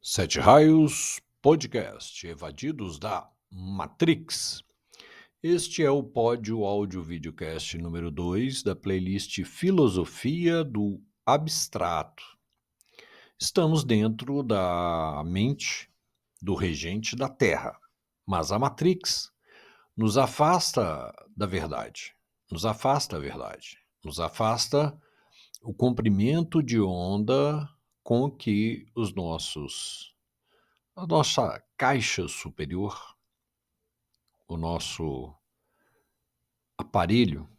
Sete Raios Podcast, evadidos da Matrix. Este é o pódio áudio videocast número 2 da playlist Filosofia do Abstrato. Estamos dentro da mente do regente da Terra, mas a Matrix nos afasta da verdade, nos afasta a verdade, nos afasta o comprimento de onda com que a nossa caixa superior, o nosso aparelho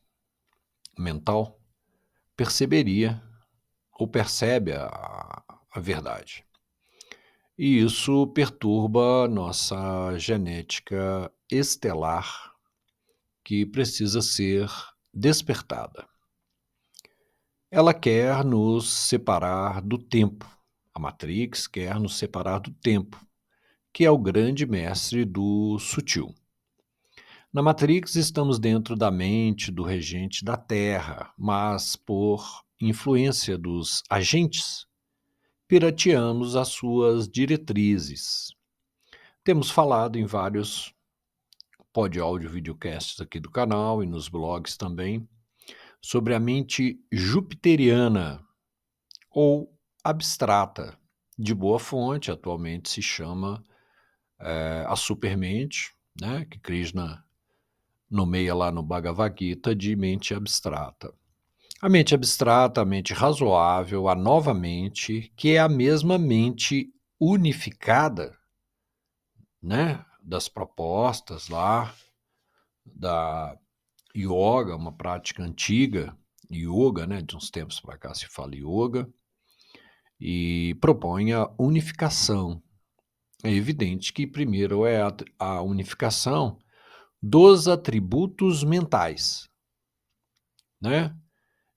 mental, perceberia ou percebe a verdade. E isso perturba nossa genética estelar, que precisa ser despertada. Ela quer nos separar do tempo. A Matrix quer nos separar do tempo, que é o grande mestre do sutil. Na Matrix estamos dentro da mente do regente da Terra, mas por influência dos agentes, pirateamos as suas diretrizes. Temos falado em vários pod áudio videocasts aqui do canal e nos blogs também sobre a mente jupiteriana ou abstrata, de boa fonte, atualmente se chama a supermente, né, que Krishna nomeia lá no Bhagavad Gita de mente abstrata. A mente abstrata, a mente razoável, a nova mente, que é a mesma mente unificada, né, das propostas lá da yoga, uma prática antiga, yoga, né, de uns tempos para cá se fala yoga, e propõe a unificação. É evidente que primeiro é a unificação dos atributos mentais, né?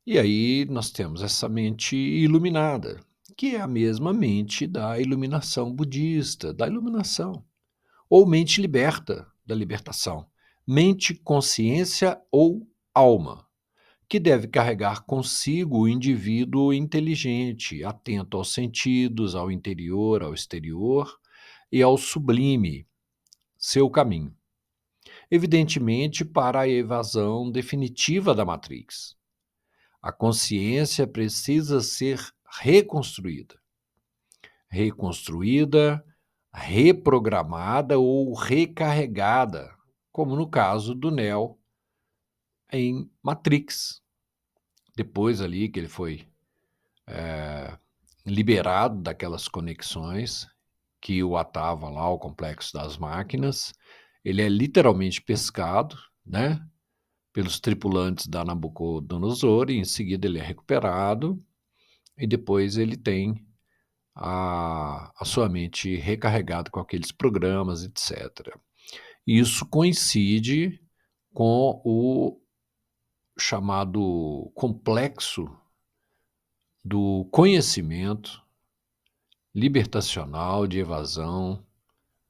E aí nós temos essa mente iluminada, que é a mesma mente da iluminação budista, da iluminação, ou mente liberta, da libertação, mente, consciência ou alma, que deve carregar consigo o indivíduo inteligente, atento aos sentidos, ao interior, ao exterior e ao sublime, seu caminho. Evidentemente, para a evasão definitiva da Matrix. A consciência precisa ser reconstruída. Reconstruída, reprogramada ou recarregada, como no caso do Neo em Matrix. Depois ali que ele foi liberado daquelas conexões que o atava lá ao complexo das máquinas, ele é literalmente pescado, né, pelos tripulantes da Nabucodonosor, e em seguida ele é recuperado, e depois ele tem a sua mente recarregada com aqueles programas, etc. Isso coincide com o chamado complexo do conhecimento libertacional de evasão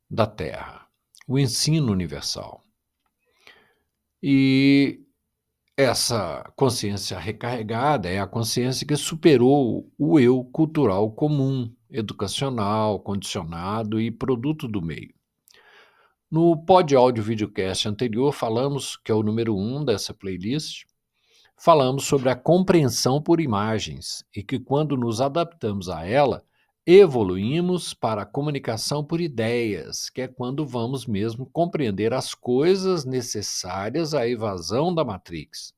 da Terra, o ensino universal. E essa consciência recarregada é a consciência que superou o eu cultural comum, educacional, condicionado e produto do meio. No pod áudio videocast anterior falamos, que é o número 1 dessa playlist, falamos sobre a compreensão por imagens e que quando nos adaptamos a ela, evoluímos para a comunicação por ideias, que é quando vamos mesmo compreender as coisas necessárias à evasão da Matrix.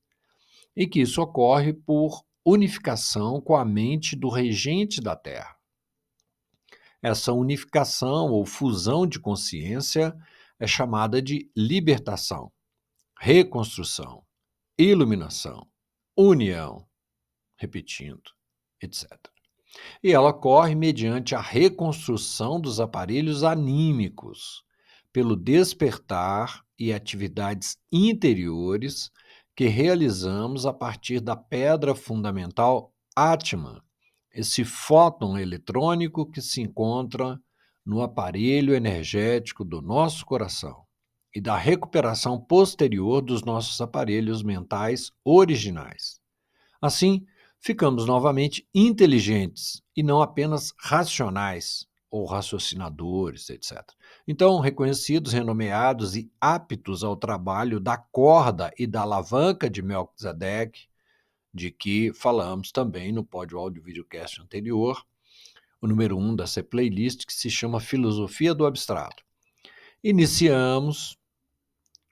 E que isso ocorre por unificação com a mente do regente da Terra. Essa unificação ou fusão de consciência é chamada de libertação, reconstrução, iluminação, união, repetindo, etc. E ela ocorre mediante a reconstrução dos aparelhos anímicos, pelo despertar e atividades interiores que realizamos a partir da pedra fundamental Atman, esse fóton eletrônico que se encontra no aparelho energético do nosso coração e da recuperação posterior dos nossos aparelhos mentais originais. Assim, ficamos novamente inteligentes e não apenas racionais ou raciocinadores, etc. Então, reconhecidos, renomeados e aptos ao trabalho da corda e da alavanca de Melquisedeque, de que falamos também no Pódio Áudio Videocast anterior, o número 1 dessa playlist, que se chama Filosofia do Abstrato. Iniciamos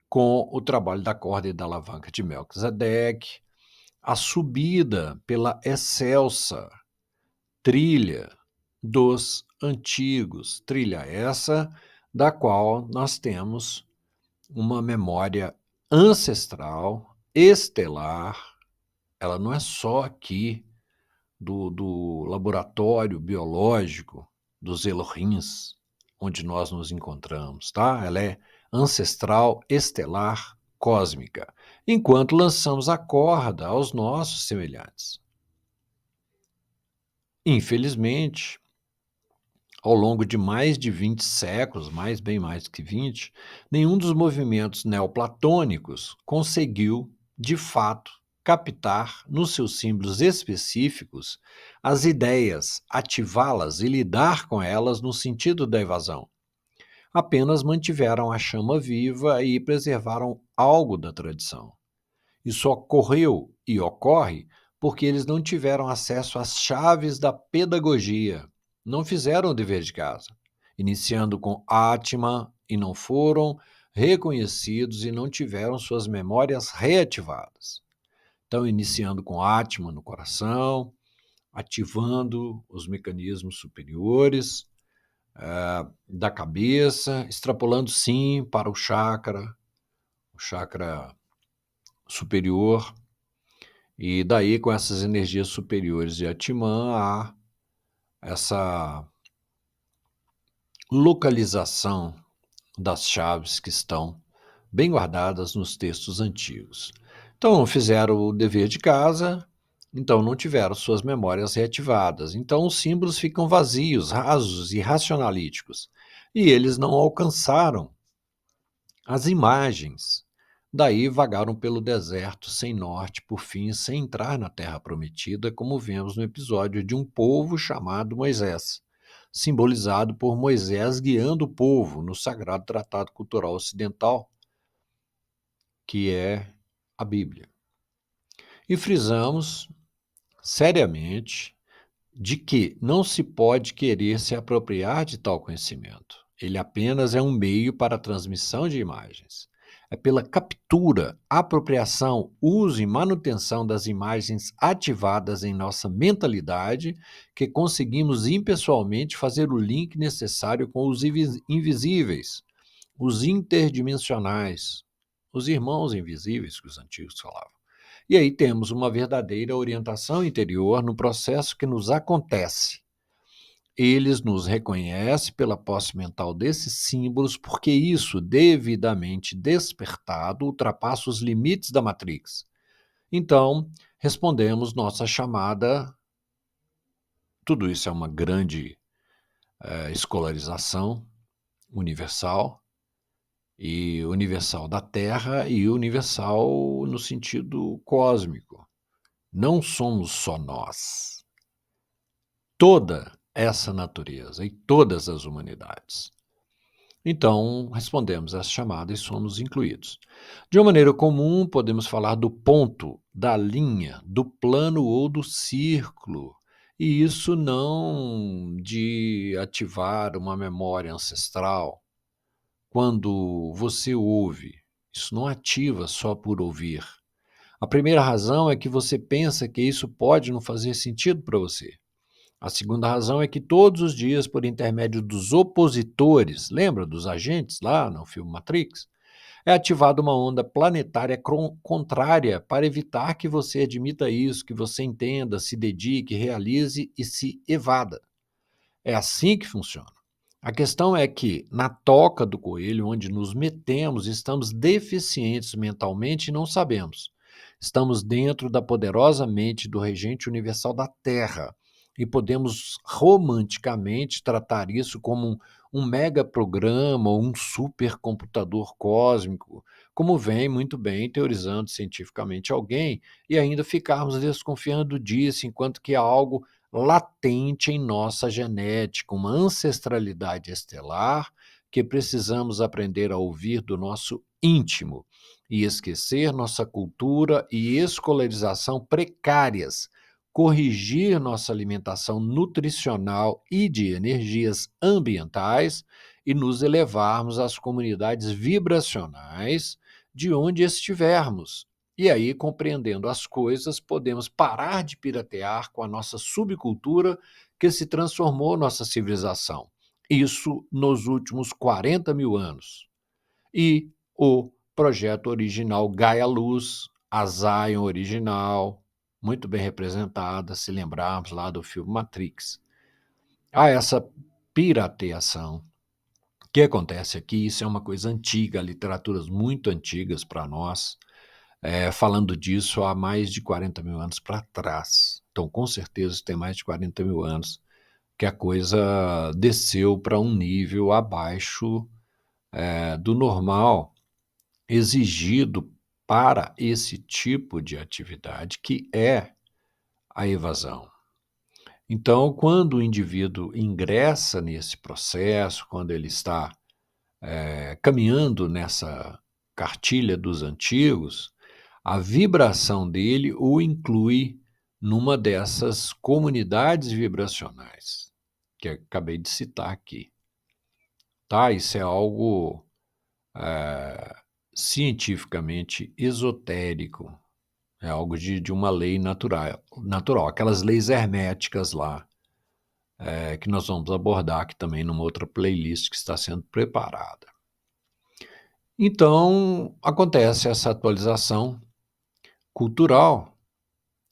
com o trabalho da corda e da alavanca de Melquisedeque, a subida pela excelsa trilha dos antigos, trilha essa da qual nós temos uma memória ancestral, estelar. Ela não é só aqui do laboratório biológico dos Elohims, onde nós nos encontramos, tá? Ela é ancestral, estelar, cósmica, enquanto lançamos a corda aos nossos semelhantes. Infelizmente, ao longo de mais de 20 séculos, bem mais que 20, nenhum dos movimentos neoplatônicos conseguiu, de fato, captar nos seus símbolos específicos as ideias, ativá-las e lidar com elas no sentido da evasão. Apenas mantiveram a chama viva e preservaram algo da tradição. Isso ocorreu e ocorre porque eles não tiveram acesso às chaves da pedagogia, não fizeram o dever de casa, iniciando com Atman e não foram reconhecidos e não tiveram suas memórias reativadas. Então, iniciando com Atman no coração, ativando os mecanismos superiores da cabeça, extrapolando sim para o chakra superior. E daí, com essas energias superiores de Atman, há essa localização das chaves que estão bem guardadas nos textos antigos. Então, não fizeram o dever de casa, então não tiveram suas memórias reativadas. Então, os símbolos ficam vazios, rasos e racionalíticos. E eles não alcançaram as imagens. Daí vagaram pelo deserto sem norte, por fim, sem entrar na terra prometida, como vemos no episódio de um povo chamado Moisés, simbolizado por Moisés guiando o povo no sagrado tratado cultural ocidental, que é a Bíblia. E frisamos seriamente de que não se pode querer se apropriar de tal conhecimento. Ele apenas é um meio para a transmissão de imagens. É pela captura, apropriação, uso e manutenção das imagens ativadas em nossa mentalidade que conseguimos impessoalmente fazer o link necessário com os invisíveis, os interdimensionais, os irmãos invisíveis que os antigos falavam. E aí temos uma verdadeira orientação interior no processo que nos acontece. Eles nos reconhecem pela posse mental desses símbolos, porque isso, devidamente despertado, ultrapassa os limites da Matrix. Então, respondemos nossa chamada. Tudo isso é uma grande escolarização universal, e universal da Terra e universal no sentido cósmico. Não somos só nós. Toda essa natureza e todas as humanidades. Então, respondemos essa chamada e somos incluídos. De uma maneira comum, podemos falar do ponto, da linha, do plano ou do círculo. E isso não de ativar uma memória ancestral. Quando você ouve, isso não ativa só por ouvir. A primeira razão é que você pensa que isso pode não fazer sentido para você. A segunda razão é que todos os dias, por intermédio dos opositores, lembra dos agentes lá no filme Matrix? É ativada uma onda planetária contrária para evitar que você admita isso, que você entenda, se dedique, realize e se evada. É assim que funciona. A questão é que, na toca do coelho, onde nos metemos, estamos deficientes mentalmente e não sabemos. Estamos dentro da poderosa mente do regente universal da Terra e podemos romanticamente tratar isso como um mega programa ou um supercomputador cósmico, como vem muito bem teorizando cientificamente alguém, e ainda ficarmos desconfiando disso, enquanto que é algo latente em nossa genética, uma ancestralidade estelar que precisamos aprender a ouvir do nosso íntimo e esquecer nossa cultura e escolarização precárias, corrigir nossa alimentação nutricional e de energias ambientais e nos elevarmos às comunidades vibracionais de onde estivermos. E aí, compreendendo as coisas, podemos parar de piratear com a nossa subcultura que se transformou nossa civilização. Isso nos últimos 40 mil anos. E o projeto original Gaia Luz, a Zion original, muito bem representada, se lembrarmos lá do filme Matrix. Há essa pirateação. O que acontece aqui? Isso é uma coisa antiga, literaturas muito antigas para nós, falando disso há mais de 40 mil anos para trás. Então, com certeza, tem mais de 40 mil anos que a coisa desceu para um nível abaixo do normal exigido para esse tipo de atividade, que é a evasão. Então, quando o indivíduo ingressa nesse processo, quando ele está caminhando nessa cartilha dos antigos, a vibração dele o inclui numa dessas comunidades vibracionais que eu acabei de citar aqui. Tá? Isso é algo cientificamente esotérico, é algo de uma lei natural, aquelas leis herméticas lá, que nós vamos abordar aqui também numa outra playlist que está sendo preparada. Então, acontece essa atualização cultural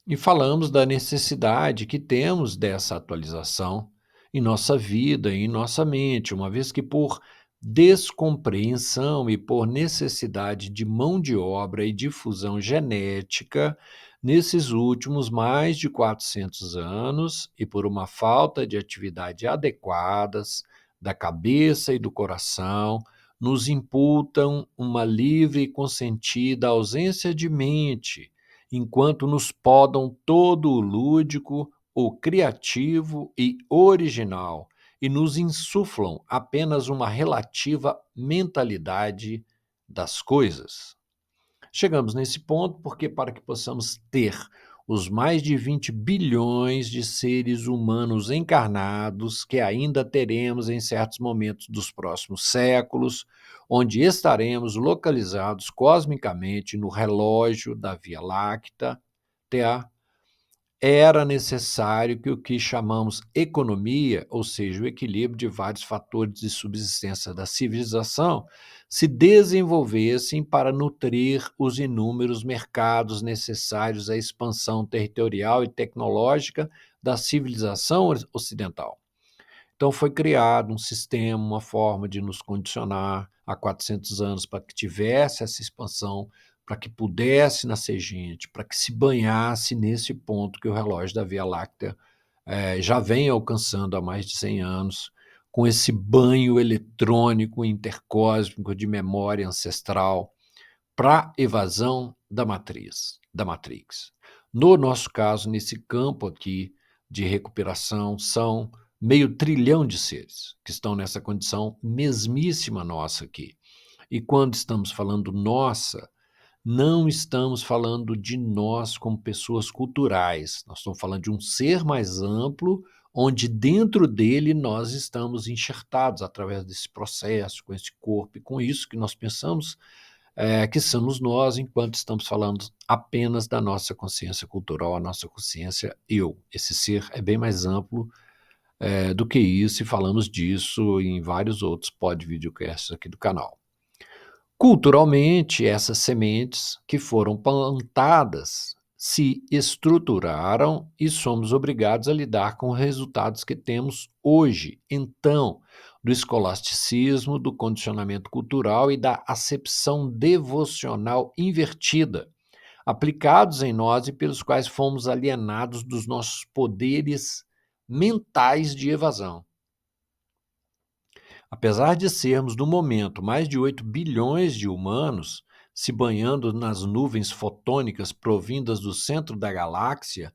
e falamos da necessidade que temos dessa atualização em nossa vida, em nossa mente, uma vez que por descompreensão e por necessidade de mão de obra e difusão genética, nesses últimos mais de 400 anos, e por uma falta de atividade adequadas da cabeça e do coração, nos imputam uma livre e consentida ausência de mente, enquanto nos podam todo o lúdico, o criativo e original, e nos insuflam apenas uma relativa mentalidade das coisas. Chegamos nesse ponto porque, para que possamos ter os mais de 20 bilhões de seres humanos encarnados que ainda teremos em certos momentos dos próximos séculos, onde estaremos localizados cosmicamente no relógio da Via Láctea, era necessário que o que chamamos economia, ou seja, o equilíbrio de vários fatores de subsistência da civilização, se desenvolvessem para nutrir os inúmeros mercados necessários à expansão territorial e tecnológica da civilização ocidental. Então foi criado um sistema, uma forma de nos condicionar há 400 anos para que tivesse essa expansão, para que pudesse nascer gente, para que se banhasse nesse ponto que o relógio da Via Láctea já vem alcançando há mais de 100 anos, com esse banho eletrônico intercósmico de memória ancestral para evasão da Matrix. No nosso caso, nesse campo aqui de recuperação, são 500 bilhão de seres que estão nessa condição mesmíssima nossa aqui. E quando estamos falando nossa, não estamos falando de nós como pessoas culturais, nós estamos falando de um ser mais amplo, onde dentro dele nós estamos enxertados através desse processo, com esse corpo, e com isso que nós pensamos que somos nós, enquanto estamos falando apenas da nossa consciência cultural, a nossa consciência eu. Esse ser é bem mais amplo do que isso, e falamos disso em vários outros videocasts aqui do canal. Culturalmente, essas sementes que foram plantadas se estruturaram e somos obrigados a lidar com os resultados que temos hoje. Então, do escolasticismo, do condicionamento cultural e da acepção devocional invertida, aplicados em nós e pelos quais fomos alienados dos nossos poderes mentais de evasão. Apesar de sermos, no momento, mais de 8 bilhões de humanos se banhando nas nuvens fotônicas provindas do centro da galáxia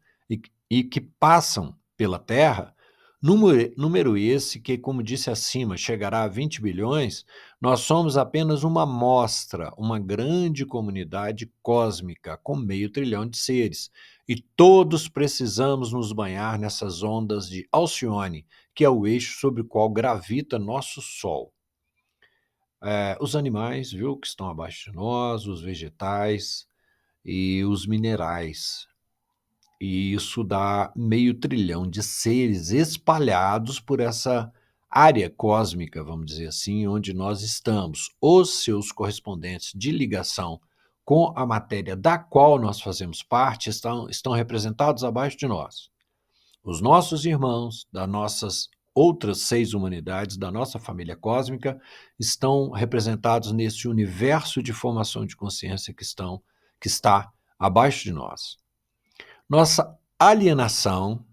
e que passam pela Terra, número esse que, como disse acima, chegará a 20 bilhões, nós somos apenas uma amostra, uma grande comunidade cósmica com meio trilhão de seres. E todos precisamos nos banhar nessas ondas de Alcione, que é o eixo sobre o qual gravita nosso Sol. Os animais, viu, que estão abaixo de nós, os vegetais e os minerais. E isso dá meio trilhão de seres espalhados por essa área cósmica, vamos dizer assim, onde nós estamos. Os seus correspondentes de ligação com a matéria da qual nós fazemos parte estão representados abaixo de nós. Os nossos irmãos, das nossas outras 6 humanidades, da nossa família cósmica, estão representados nesse universo de formação de consciência que está abaixo de nós. Nossa alienação,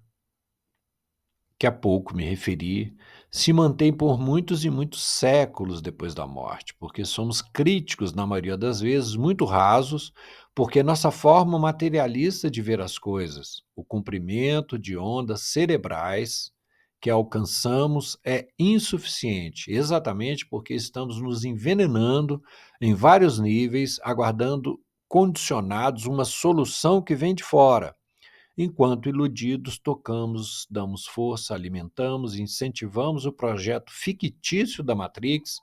que há pouco me referi, se mantém por muitos e muitos séculos depois da morte, porque somos críticos, na maioria das vezes, muito rasos, porque nossa forma materialista de ver as coisas, o comprimento de ondas cerebrais que alcançamos é insuficiente, exatamente porque estamos nos envenenando em vários níveis, aguardando condicionados uma solução que vem de fora. Enquanto iludidos, tocamos, damos força, alimentamos e incentivamos o projeto fictício da Matrix,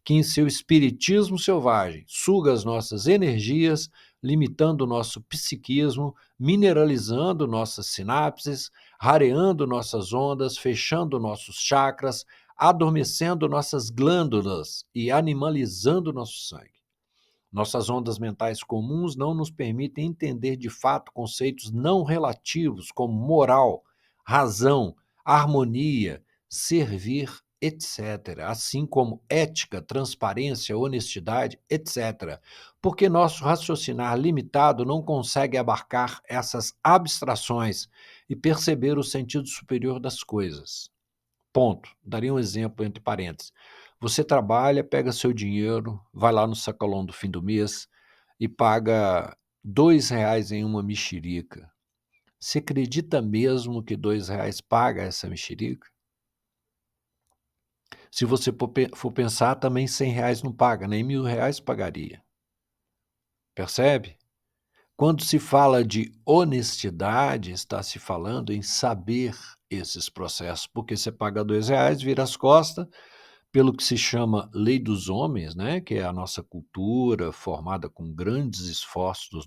que, em seu espiritismo selvagem, suga as nossas energias, limitando o nosso psiquismo, mineralizando nossas sinapses, rareando nossas ondas, fechando nossos chakras, adormecendo nossas glândulas e animalizando nosso sangue. Nossas ondas mentais comuns não nos permitem entender de fato conceitos não relativos como moral, razão, harmonia, servir, etc., assim como ética, transparência, honestidade, etc., porque nosso raciocinar limitado não consegue abarcar essas abstrações e perceber o sentido superior das coisas. Ponto. Daria um exemplo entre parênteses. Você trabalha, pega seu dinheiro, vai lá no sacolão do fim do mês e paga R$ 2 em uma mexerica. Você acredita mesmo que R$ 2 paga essa mexerica? Se você for pensar, também R$ 100 não paga, nem R$ 1.000 pagaria. Percebe? Quando se fala de honestidade, está se falando em saber esses processos, porque você paga R$ 2, vira as costas, pelo que se chama lei dos homens, né, que é a nossa cultura formada com grandes esforços dos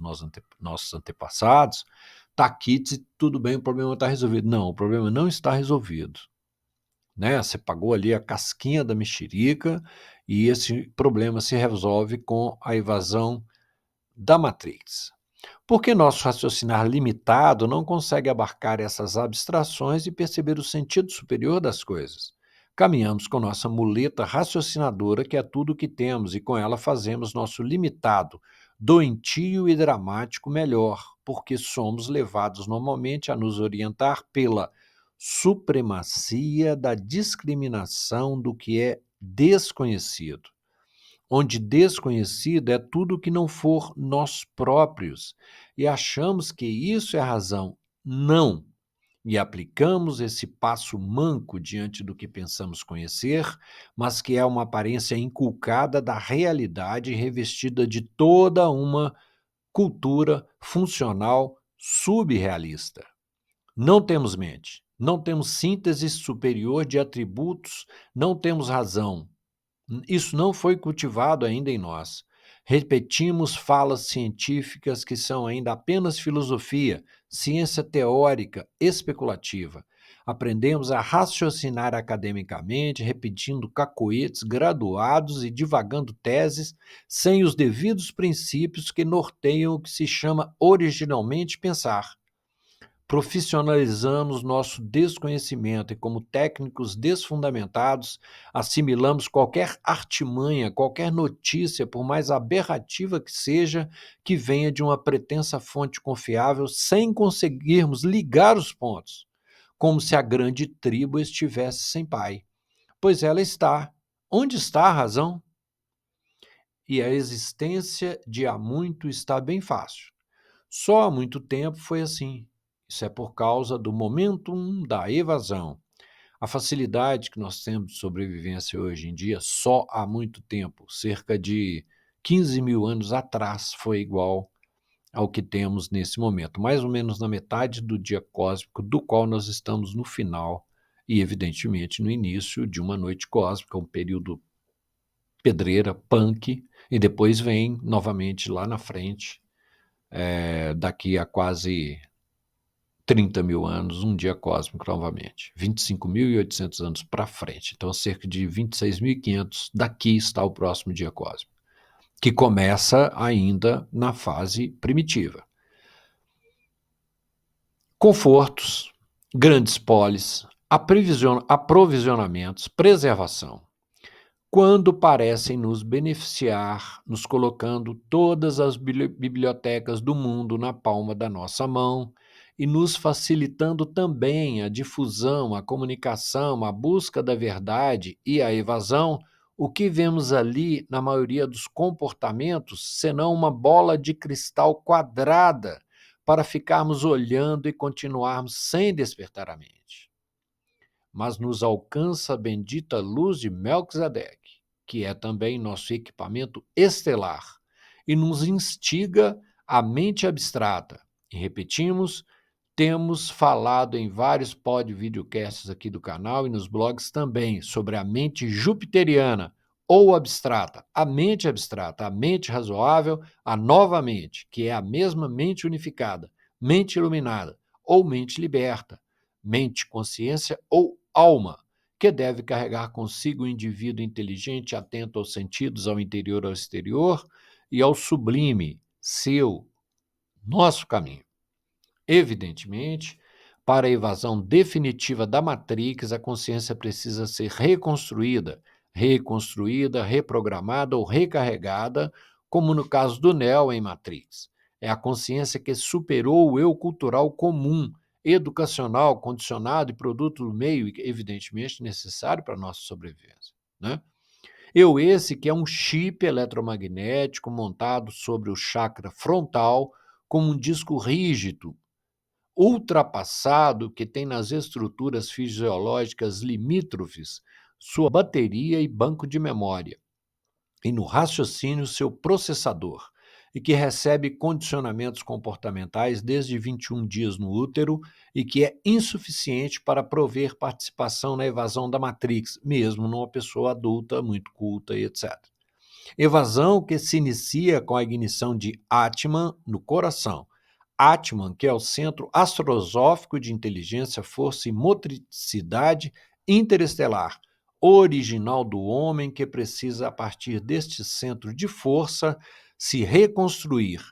nossos antepassados, está aqui, tudo bem, o problema está resolvido. Não, o problema não está resolvido. Né? Você pagou ali a casquinha da mexerica e esse problema se resolve com a evasão da Matrix. Porque nosso raciocinar limitado não consegue abarcar essas abstrações e perceber o sentido superior das coisas. Caminhamos com nossa muleta raciocinadora, que é tudo o que temos, e com ela fazemos nosso limitado, doentio e dramático melhor, porque somos levados normalmente a nos orientar pela supremacia da discriminação do que é desconhecido, onde desconhecido é tudo que não for nós próprios, e achamos que isso é a razão. Não. E aplicamos esse passo manco diante do que pensamos conhecer, mas que é uma aparência inculcada da realidade revestida de toda uma cultura funcional subrealista. Não temos mente, não temos síntese superior de atributos, não temos razão. Isso não foi cultivado ainda em nós. Repetimos falas científicas que são ainda apenas filosofia, ciência teórica, especulativa. Aprendemos a raciocinar academicamente, repetindo cacoetes graduados e divagando teses sem os devidos princípios que norteiam o que se chama originalmente pensar. Profissionalizamos nosso desconhecimento e, como técnicos desfundamentados, assimilamos qualquer artimanha, qualquer notícia, por mais aberrativa que seja, que venha de uma pretensa fonte confiável, sem conseguirmos ligar os pontos, como se a grande tribo estivesse sem pai. Pois ela está. Onde está a razão? E a existência de há muito está bem fácil. Só há muito tempo foi assim. Isso é por causa do momentum da evasão. A facilidade que nós temos de sobrevivência hoje em dia, só há muito tempo, cerca de 15 mil anos atrás, foi igual ao que temos nesse momento, mais ou menos na metade do dia cósmico, do qual nós estamos no final e, evidentemente, no início de uma noite cósmica, um período pedreira, punk, e depois vem novamente lá na frente, daqui a quase 30 mil anos, um dia cósmico novamente, 25.800 anos para frente, então cerca de 26.500 daqui está o próximo dia cósmico, que começa ainda na fase primitiva. Confortos, grandes polis, aprovisionamentos, preservação. Quando parecem nos beneficiar, nos colocando todas as bibliotecas do mundo na palma da nossa mão e nos facilitando também a difusão, a comunicação, a busca da verdade e a evasão, o que vemos ali na maioria dos comportamentos, senão uma bola de cristal quadrada para ficarmos olhando e continuarmos sem despertar a mente. Mas nos alcança a bendita luz de Melquisedeque, que é também nosso equipamento estelar, e nos instiga a mente abstrata. E repetimos, temos falado em vários videocasts aqui do canal e nos blogs também sobre a mente jupiteriana ou abstrata, a mente razoável, a nova mente, que é a mesma mente unificada, mente iluminada ou mente liberta, mente consciência ou alma, que deve carregar consigo o indivíduo inteligente, atento aos sentidos, ao interior, ao exterior e ao sublime, nosso caminho. Evidentemente, para a evasão definitiva da Matrix, a consciência precisa ser reconstruída, reprogramada ou recarregada, como no caso do Neo em Matrix. É a consciência que superou o eu cultural comum, educacional, condicionado e produto do meio, evidentemente necessário para a nossa sobrevivência, né? Eu esse que é um chip eletromagnético montado sobre o chakra frontal, como um disco rígido, ultrapassado, que tem nas estruturas fisiológicas limítrofes sua bateria e banco de memória, e no raciocínio seu processador, e que recebe condicionamentos comportamentais desde 21 dias no útero e que é insuficiente para prover participação na evasão da Matrix, mesmo numa pessoa adulta, muito culta e etc. Evasão que se inicia com a ignição de Atman no coração. Atman, que é o centro astrosófico de inteligência, força e motricidade interestelar, original do homem que precisa, a partir deste centro de força, se reconstruir.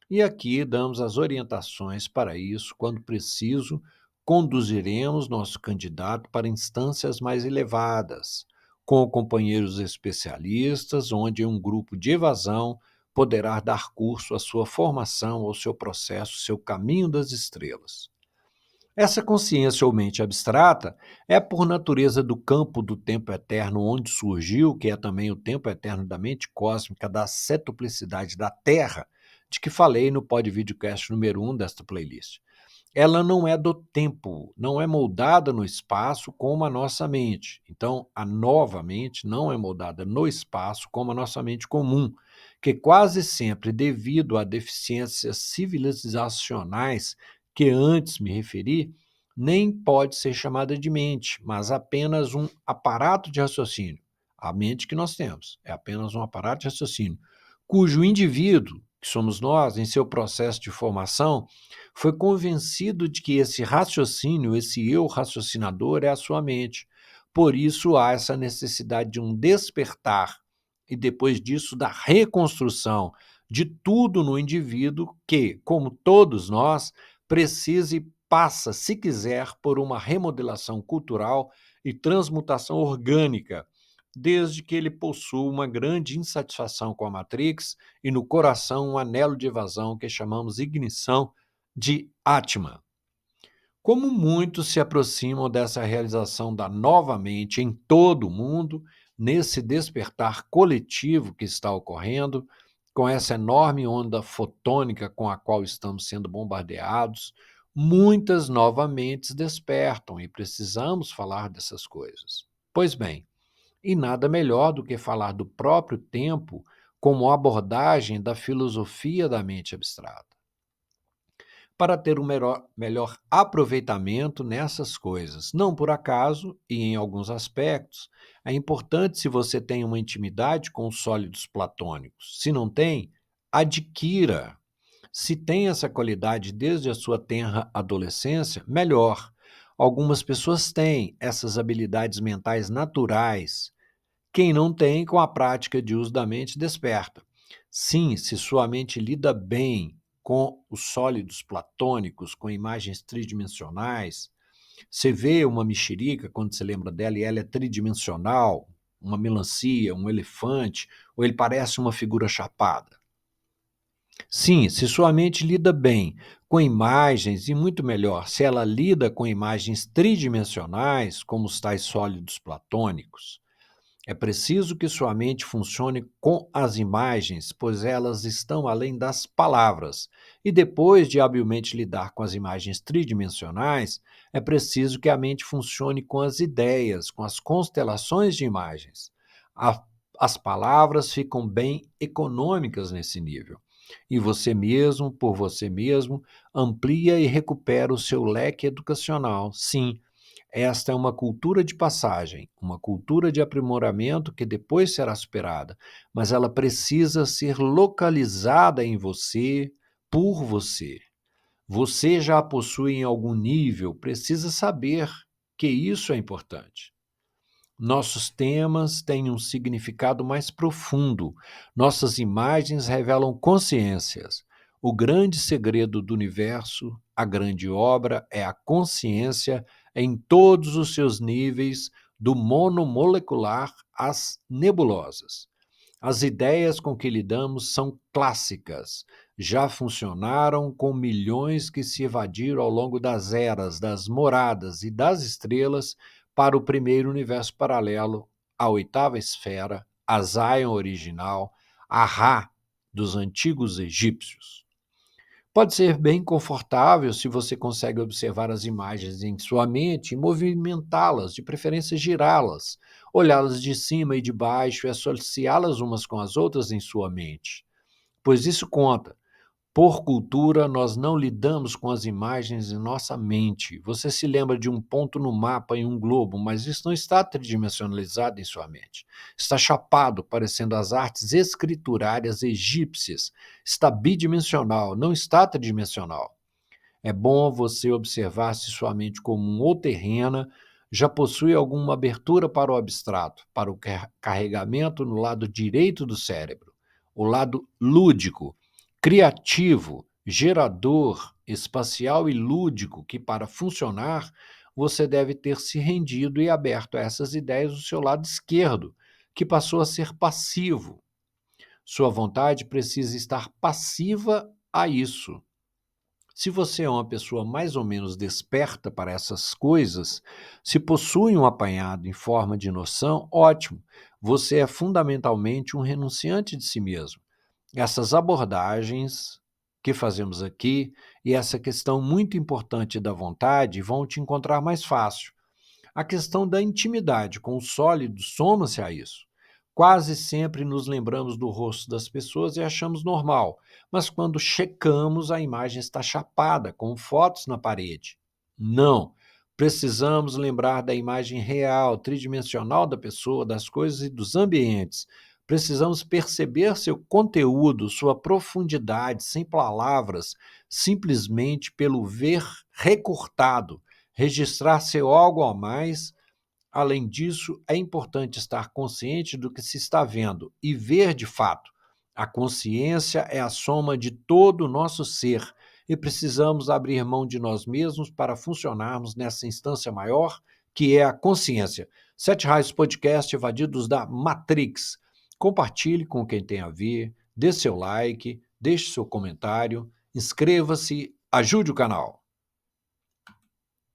E aqui damos as orientações para isso. Quando preciso, conduziremos nosso candidato para instâncias mais elevadas, com companheiros especialistas, onde um grupo de evasão poderá dar curso à sua formação, ao seu processo, seu caminho das estrelas. Essa consciência ou mente abstrata é, por natureza do campo do tempo eterno onde surgiu, que é também o tempo eterno da mente cósmica, da cetuplicidade da Terra, de que falei no videocast número 1 desta playlist. Ela não é do tempo, não é moldada no espaço como a nossa mente. Então, a nova mente não é moldada no espaço como a nossa mente comum, que quase sempre, devido a deficiências civilizacionais que antes me referi, nem pode ser chamada de mente, mas apenas um aparato de raciocínio. A mente que nós temos é apenas um aparato de raciocínio, cujo indivíduo, que somos nós, em seu processo de formação, foi convencido de que esse raciocínio, esse eu raciocinador, é a sua mente. Por isso há essa necessidade de um despertar e depois disso da reconstrução de tudo no indivíduo que, como todos nós, precisa e passa, se quiser, por uma remodelação cultural e transmutação orgânica, desde que ele possua uma grande insatisfação com a Matrix e no coração um anelo de evasão que chamamos ignição de Atman. Como muitos se aproximam dessa realização da nova mente em todo o mundo, nesse despertar coletivo que está ocorrendo, com essa enorme onda fotônica com a qual estamos sendo bombardeados, Muitas novamente despertam e precisamos falar dessas coisas. Pois bem, e nada melhor do que falar do próprio tempo como abordagem da filosofia da mente abstrata, para ter um melhor aproveitamento nessas coisas. Não por acaso, e em alguns aspectos, é importante se você tem uma intimidade com os sólidos platônicos. Se não tem, adquira. Se tem essa qualidade desde a sua tenra adolescência, melhor. Algumas pessoas têm essas habilidades mentais naturais. Quem não tem, com a prática de uso da mente, desperta. Sim, se sua mente lida bem com os sólidos platônicos, com imagens tridimensionais, você vê uma mexerica quando você lembra dela e ela é tridimensional, uma melancia, um elefante, ou ele parece uma figura chapada. Sim, se sua mente lida bem com imagens e muito melhor se ela lida com imagens tridimensionais, como os tais sólidos platônicos. É preciso que sua mente funcione com as imagens, pois elas estão além das palavras. E depois de habilmente lidar com as imagens tridimensionais, é preciso que a mente funcione com as ideias, com as constelações de imagens. A- as palavras ficam bem econômicas nesse nível. E você mesmo, por você mesmo, amplia e recupera o seu leque educacional. Sim, esta é uma cultura de passagem, uma cultura de aprimoramento que depois será superada, mas ela precisa ser localizada em você, por você. Você já a possui em algum nível, precisa saber que isso é importante. Nossos temas têm um significado mais profundo. Nossas imagens revelam consciências. O grande segredo do universo, a grande obra, é a consciência em todos os seus níveis, do monomolecular às nebulosas. As ideias com que lidamos são clássicas. Já funcionaram com milhões que se evadiram ao longo das eras, das moradas e das estrelas para o primeiro universo paralelo, a oitava esfera, a Zion original, a Ra dos antigos egípcios. Pode ser bem confortável se você consegue observar as imagens em sua mente e movimentá-las, de preferência girá-las, olhá-las de cima e de baixo e associá-las umas com as outras em sua mente, pois isso conta. Por cultura, nós não lidamos com as imagens em nossa mente. Você se lembra de um ponto no mapa em um globo, mas isso não está tridimensionalizado em sua mente. Está chapado, parecendo as artes escriturárias egípcias. Está bidimensional, não está tridimensional. É bom você observar se sua mente comum ou terrena já possui alguma abertura para o abstrato, para o carregamento no lado direito do cérebro, o lado lúdico, criativo, gerador, espacial e lúdico, que para funcionar você deve ter se rendido e aberto a essas ideias do seu lado esquerdo, que passou a ser passivo. Sua vontade precisa estar passiva a isso. Se você é uma pessoa mais ou menos desperta para essas coisas, se possui um apanhado em forma de noção, ótimo. Você é fundamentalmente um renunciante de si mesmo. Essas abordagens que fazemos aqui e essa questão muito importante da vontade vão te encontrar mais fácil. A questão da intimidade com o sólido soma-se a isso. Quase sempre nos lembramos do rosto das pessoas e achamos normal, mas quando checamos, a imagem está chapada, com fotos na parede. Não. Precisamos lembrar da imagem real, tridimensional da pessoa, das coisas e dos ambientes. Precisamos perceber seu conteúdo, sua profundidade, sem palavras, simplesmente pelo ver recortado, registrar seu algo a mais. Além disso, é importante estar consciente do que se está vendo e ver de fato. A consciência é a soma de todo o nosso ser e precisamos abrir mão de nós mesmos para funcionarmos nessa instância maior, que é a consciência. Sete Raios Podcast Evadidos da Matrix. Compartilhe com quem tem a ver, dê seu like, deixe seu comentário, inscreva-se, ajude o canal.